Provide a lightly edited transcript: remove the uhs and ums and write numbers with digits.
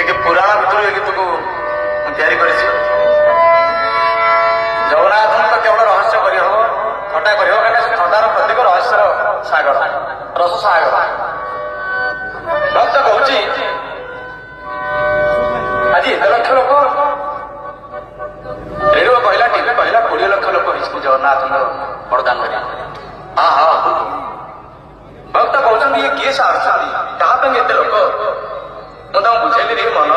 एक पुराण भितर ये गीत को तैयारी कर जगन्नाथ तो केवल रहस्य करहब थटा करहब कहीं थटार प्रतीक रहस्यर सागर रस सागर भक्त कौच आज 1 लक्ष लोक रेडियो कहला टीवी कहला 20 लक्ष लोक जगन्नाथ बरदान कर हाँ हाँ भक्त कहते ये किए साधुଛନ୍ତି ତାହା ପାଇଁ ଏତେ ଲୋକ ମୁଁ ତାଙ୍କୁ ବୁଝେଇଲି ରେ ମନ